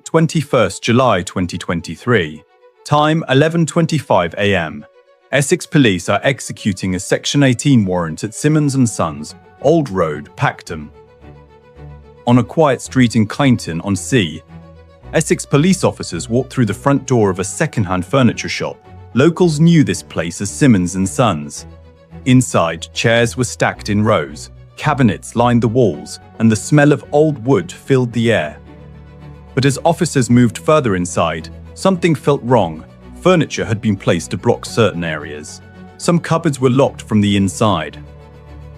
21st July 2023. Time 11:25 a.m. Essex Police are executing a Section 18 warrant at Simmons Sons, Old Road, Clacton. On a quiet street in Clacton-on-Sea, Essex police officers walked through the front door of a secondhand furniture shop. Locals knew this place as Simmons Sons. Inside, chairs were stacked in rows, cabinets lined the walls, and the smell of old wood filled the air. But as officers moved further inside, something felt wrong. Furniture had been placed to block certain areas. Some cupboards were locked from the inside.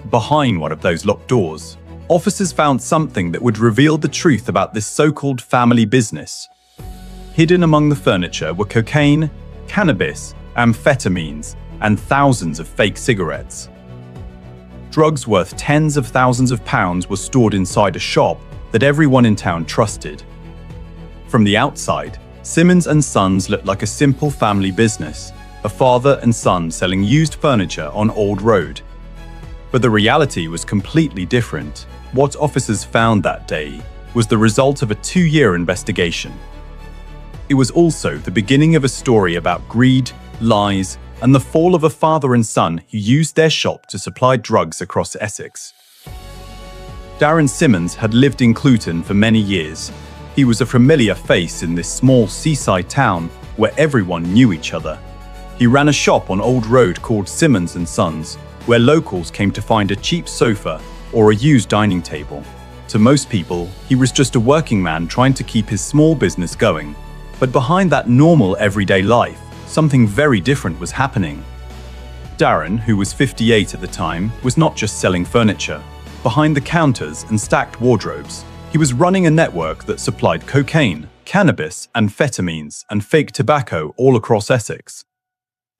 Behind one of those locked doors, officers found something that would reveal the truth about this so-called family business. Hidden among the furniture were cocaine, cannabis, amphetamines, and thousands of fake cigarettes. Drugs worth tens of thousands of pounds were stored inside a shop that everyone in town trusted. From the outside, Simmons & Sons looked like a simple family business, a father and son selling used furniture on Old Road. But the reality was completely different. What officers found that day was the result of a 2-year investigation. It was also the beginning of a story about greed, lies, and the fall of a father and son who used their shop to supply drugs across Essex. Darren Simmons had lived in Clacton for many years. He was a familiar face in this small seaside town where everyone knew each other. He ran a shop on Old Road called Simmons & Sons, where locals came to find a cheap sofa or a used dining table. To most people, he was just a working man trying to keep his small business going. But behind that normal everyday life, something very different was happening. Darren, who was 58 at the time, was not just selling furniture. Behind the counters and stacked wardrobes, he was running a network that supplied cocaine, cannabis, amphetamines, and fake tobacco all across Essex.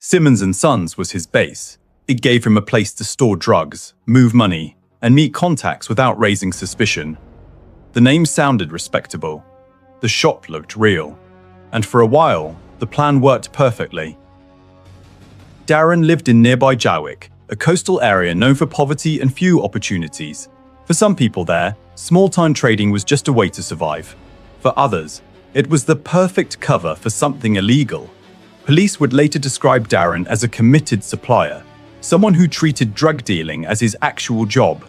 Simmons & Sons was his base. It gave him a place to store drugs, move money, and meet contacts without raising suspicion. The name sounded respectable. The shop looked real. And for a while, the plan worked perfectly. Darren lived in nearby Jawick, a coastal area known for poverty and few opportunities. For some people there, small-time trading was just a way to survive. For others, it was the perfect cover for something illegal. Police would later describe Darren as a committed supplier, someone who treated drug dealing as his actual job.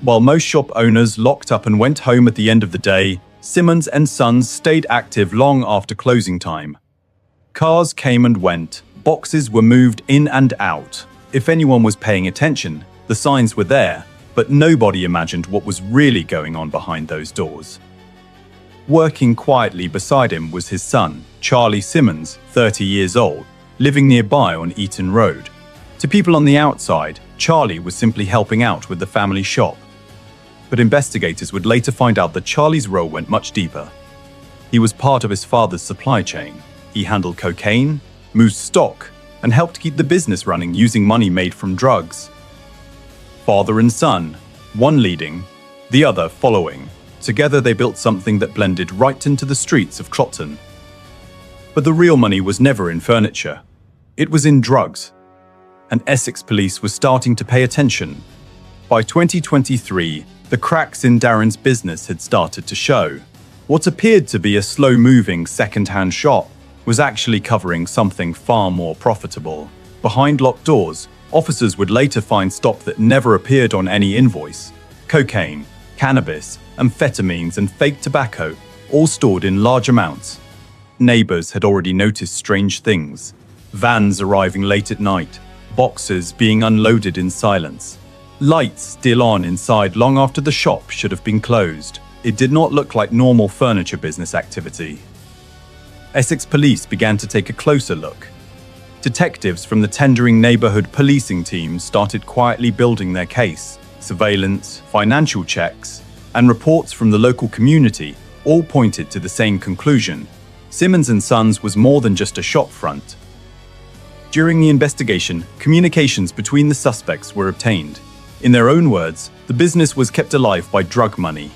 While most shop owners locked up and went home at the end of the day, Simmons & Sons stayed active long after closing time. Cars came and went, boxes were moved in and out. If anyone was paying attention, the signs were there, but nobody imagined what was really going on behind those doors. Working quietly beside him was his son, Charlie Simmons, 30 years old, living nearby on Eaton Road. To people on the outside, Charlie was simply helping out with the family shop. But investigators would later find out that Charlie's role went much deeper. He was part of his father's supply chain. He handled cocaine, moved stock, and helped keep the business running using money made from drugs. Father and son, one leading, the other following. Together they built something that blended right into the streets of Clacton. But the real money was never in furniture. It was in drugs. And Essex Police was starting to pay attention. By 2023, the cracks in Darren's business had started to show. What appeared to be a slow-moving second-hand shop was actually covering something far more profitable. Behind locked doors, officers would later find stock that never appeared on any invoice. Cocaine, cannabis, amphetamines, and fake tobacco, all stored in large amounts. Neighbours had already noticed strange things. Vans arriving late at night, boxes being unloaded in silence. Lights still on inside long after the shop should have been closed. It did not look like normal furniture business activity. Essex Police began to take a closer look. Detectives from the tendering neighbourhood policing team started quietly building their case. Surveillance, financial checks, and reports from the local community all pointed to the same conclusion. Simmons & Sons was more than just a shop front. During the investigation, communications between the suspects were obtained. In their own words, the business was kept alive by drug money.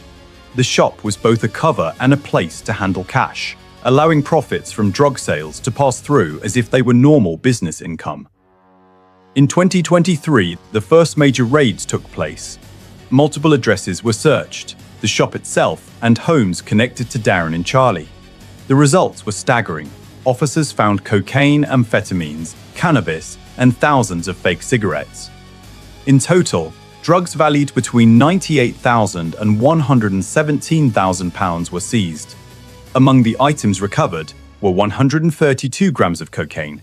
The shop was both a cover and a place to handle cash, allowing profits from drug sales to pass through as if they were normal business income. In 2023, the first major raids took place. Multiple addresses were searched. the shop itself, and homes connected to Darren and Charlie. The results were staggering. Officers found cocaine, amphetamines, cannabis, and thousands of fake cigarettes. In total, drugs valued between £98,000 and £117,000 were seized. Among the items recovered were 132 grams of cocaine,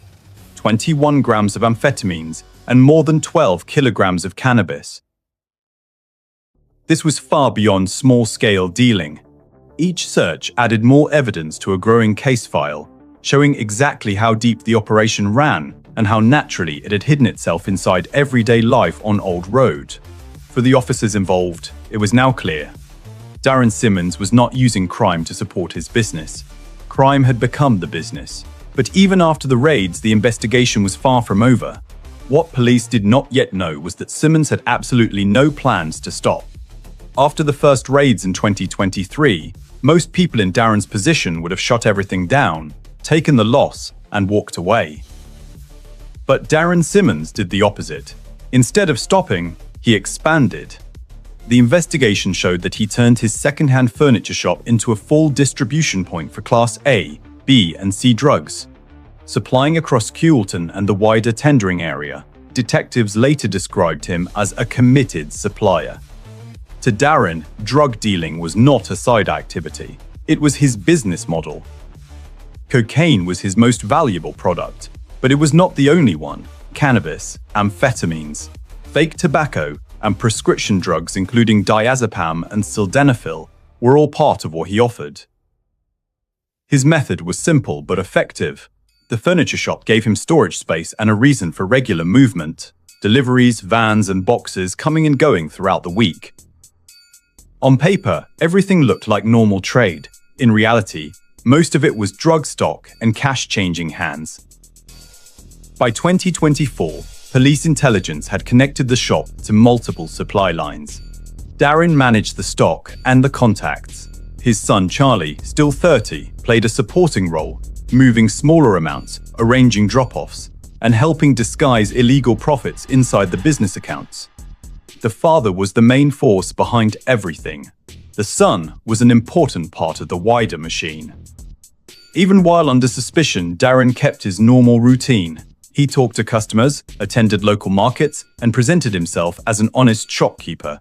21 grams of amphetamines, and more than 12 kilograms of cannabis. This was far beyond small-scale dealing. Each search added more evidence to a growing case file, showing exactly how deep the operation ran and how naturally it had hidden itself inside everyday life on Old Road. For the officers involved, it was now clear. Darren Simmons was not using crime to support his business. Crime had become the business. But even after the raids, the investigation was far from over. What police did not yet know was that Simmons had absolutely no plans to stop. After the first raids in 2023, most people in Darren's position would have shut everything down, taken the loss, and walked away. But Darren Simmons did the opposite. Instead of stopping, he expanded. The investigation showed that he turned his secondhand furniture shop into a full distribution point for Class A, B, and C drugs. Supplying across Coulton and the wider tendering area, detectives later described him as a committed supplier. To Darren, drug dealing was not a side activity. It was his business model. Cocaine was his most valuable product, but it was not the only one. Cannabis, amphetamines, fake tobacco, and prescription drugs including diazepam and sildenafil were all part of what he offered. His method was simple but effective. The furniture shop gave him storage space and a reason for regular movement, deliveries, vans, and boxes coming and going throughout the week. On paper, everything looked like normal trade. In reality, most of it was drug stock and cash changing hands. By 2024, police intelligence had connected the shop to multiple supply lines. Darren managed the stock and the contacts. His son Charlie, still 30, played a supporting role, moving smaller amounts, arranging drop-offs, and helping disguise illegal profits inside the business accounts. The father was the main force behind everything. The son was an important part of the wider machine. Even while under suspicion, Darren kept his normal routine. He talked to customers, attended local markets, and presented himself as an honest shopkeeper.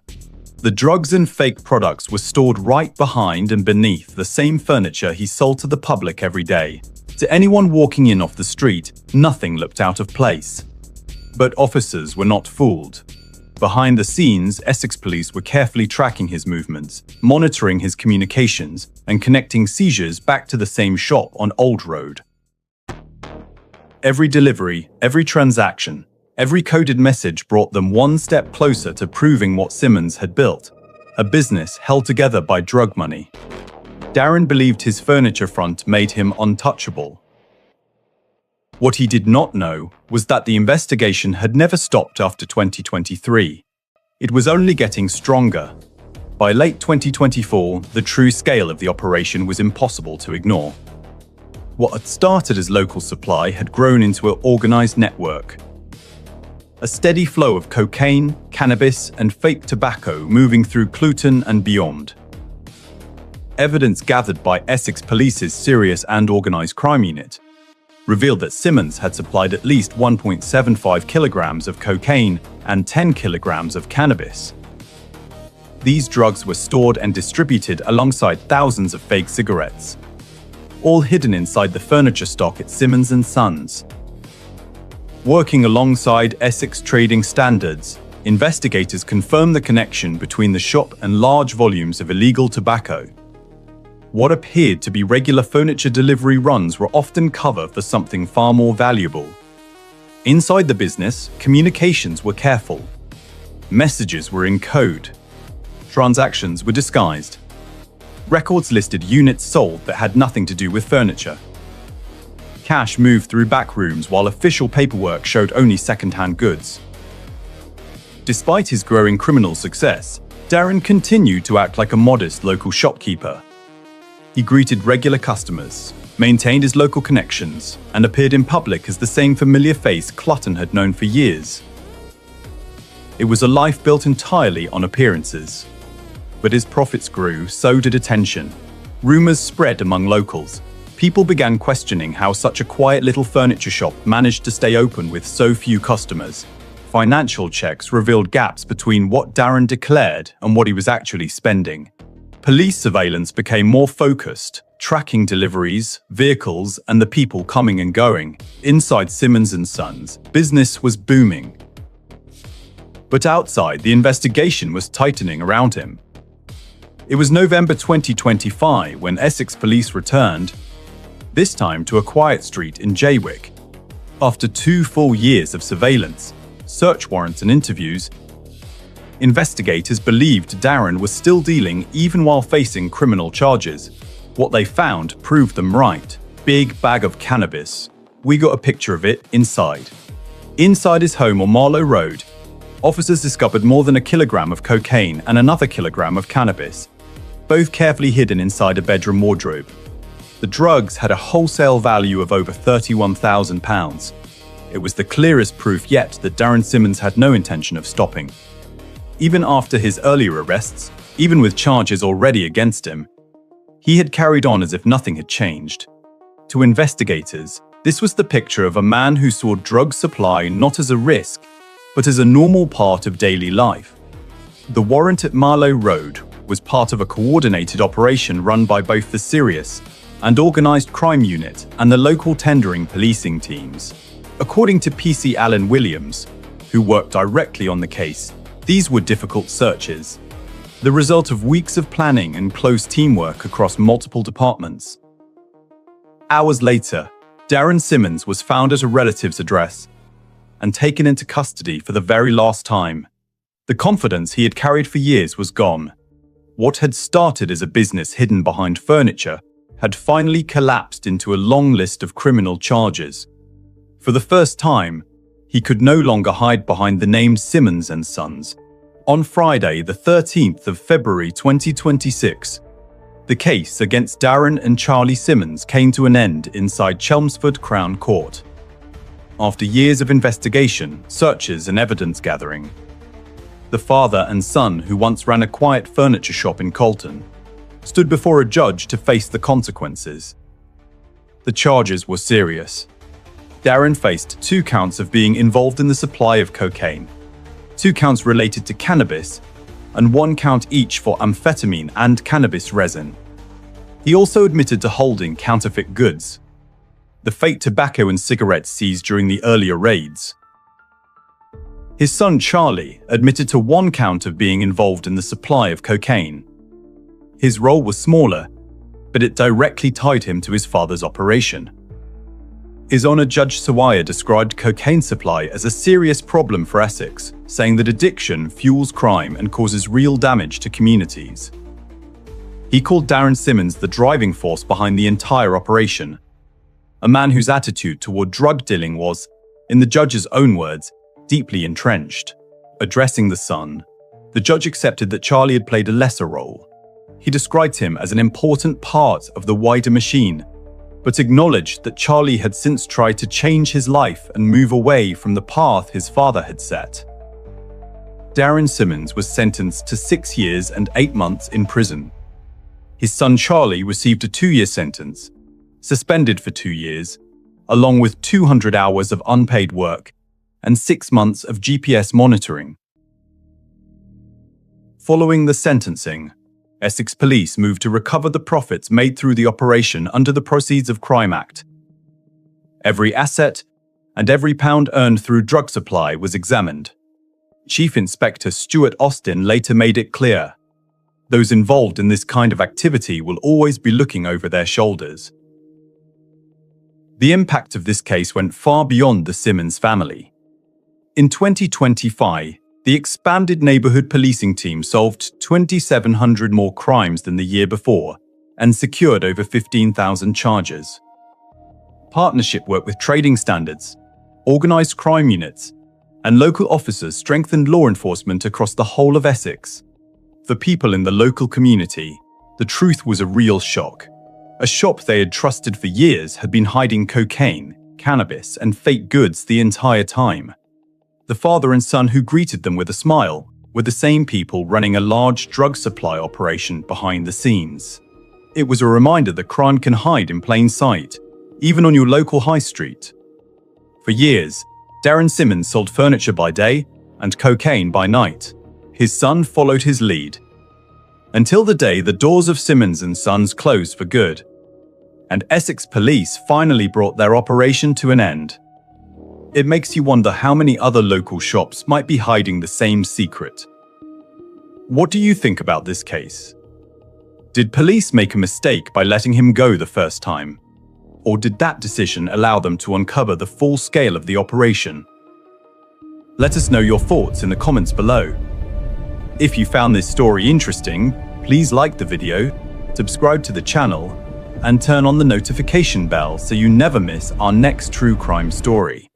The drugs and fake products were stored right behind and beneath the same furniture he sold to the public every day. To anyone walking in off the street, nothing looked out of place. But officers were not fooled. Behind the scenes, Essex Police were carefully tracking his movements, monitoring his communications, and connecting seizures back to the same shop on Old Road. Every delivery, every transaction, every coded message brought them one step closer to proving what Simmons had built, a business held together by drug money. Darren believed his furniture front made him untouchable. What he did not know was that the investigation had never stopped after 2023. It was only getting stronger. By late 2024, the true scale of the operation was impossible to ignore. What had started as local supply had grown into an organized network. A steady flow of cocaine, cannabis, and fake tobacco moving through Clacton and beyond. Evidence gathered by Essex Police's Serious and Organised Crime Unit revealed that Simmons had supplied at least 1.75 kilograms of cocaine and 10 kilograms of cannabis. These drugs were stored and distributed alongside thousands of fake cigarettes, all hidden inside the furniture stock at Simmons Sons. Working alongside Essex trading standards, investigators confirmed the connection between the shop and large volumes of illegal tobacco. What appeared to be regular furniture delivery runs were often cover for something far more valuable. Inside the business, communications were careful. Messages were in code. Transactions were disguised. Records listed units sold that had nothing to do with furniture. Cash moved through back rooms while official paperwork showed only second-hand goods. Despite his growing criminal success, Darren continued to act like a modest local shopkeeper. He greeted regular customers, maintained his local connections, and appeared in public as the same familiar face Clacton had known for years. It was a life built entirely on appearances. But as profits grew, so did attention. Rumors spread among locals. People began questioning how such a quiet little furniture shop managed to stay open with so few customers. Financial checks revealed gaps between what Darren declared and what he was actually spending. Police surveillance became more focused, tracking deliveries, vehicles, and the people coming and going. Inside Simmons Sons, business was booming. But outside, the investigation was tightening around him. It was November 2025 when Essex Police returned, this time to a quiet street in Jaywick. After 2 full years of surveillance, search warrants and interviews, investigators believed Darren was still dealing even while facing criminal charges. What they found proved them right. Big bag of cannabis. We got a picture of it inside. Inside his home on Marlow Road, officers discovered more than 1 kilogram of cocaine and another kilogram of cannabis, both carefully hidden inside a bedroom wardrobe. The drugs had a wholesale value of over £31,000. It was the clearest proof yet that Darren Simmons had no intention of stopping. Even after his earlier arrests, even with charges already against him, he had carried on as if nothing had changed. To investigators, this was the picture of a man who saw drug supply not as a risk, but as a normal part of daily life. The warrant at Marlow Road was part of a coordinated operation run by both the serious and organised crime unit and the local tendering policing teams. According to PC Alan Williams, who worked directly on the case, these were difficult searches, the result of weeks of planning and close teamwork across multiple departments. Hours later, Darren Simmons was found at a relative's address and taken into custody for the very last time. The confidence he had carried for years was gone. What had started as a business hidden behind furniture had finally collapsed into a long list of criminal charges. For the first time, he could no longer hide behind the name Simmons & Sons. On Friday, the 13th of February 2026, the case against Darren and Charlie Simmons came to an end inside Chelmsford Crown Court. After years of investigation, searches and evidence gathering, the father and son, who once ran a quiet furniture shop in Colton, stood before a judge to face the consequences. The charges were serious. Darren faced 2 counts of being involved in the supply of cocaine, 2 counts related to cannabis, and 1 count each for amphetamine and cannabis resin. He also admitted to holding counterfeit goods, the fake tobacco and cigarettes seized during the earlier raids. His son Charlie admitted to 1 count of being involved in the supply of cocaine. His role was smaller, but it directly tied him to his father's operation. His Honour Judge Sawaya described cocaine supply as a serious problem for Essex, saying that addiction fuels crime and causes real damage to communities. He called Darren Simmons the driving force behind the entire operation, a man whose attitude toward drug dealing was, in the judge's own words, deeply entrenched. Addressing the son, the judge accepted that Charlie had played a lesser role. He described him as an important part of the wider machine, but acknowledged that Charlie had since tried to change his life and move away from the path his father had set. Darren Simmons was sentenced to 6 years and 8 months in prison. His son Charlie received a 2-year sentence, suspended for 2 years, along with 200 hours of unpaid work and 6 months of GPS monitoring. Following the sentencing, Essex Police moved to recover the profits made through the operation under the Proceeds of Crime Act. Every asset and every pound earned through drug supply was examined. Chief Inspector Stuart Austin later made it clear, those involved in this kind of activity will always be looking over their shoulders. The impact of this case went far beyond the Simmons family. In 2025, the expanded neighbourhood policing team solved 2,700 more crimes than the year before and secured over 15,000 charges. Partnership work with trading standards, organised crime units, and local officers strengthened law enforcement across the whole of Essex. For people in the local community, the truth was a real shock. A shop they had trusted for years had been hiding cocaine, cannabis, and fake goods the entire time. The father and son who greeted them with a smile were the same people running a large drug supply operation behind the scenes. It was a reminder that crime can hide in plain sight, even on your local high street. For years, Darren Simmons sold furniture by day and cocaine by night. His son followed his lead. Until the day the doors of Simmons Sons closed for good, and Essex Police finally brought their operation to an end. It makes you wonder how many other local shops might be hiding the same secret. What do you think about this case? Did police make a mistake by letting him go the first time? Or did that decision allow them to uncover the full scale of the operation? Let us know your thoughts in the comments below. If you found this story interesting, please like the video, subscribe to the channel, and turn on the notification bell so you never miss our next true crime story.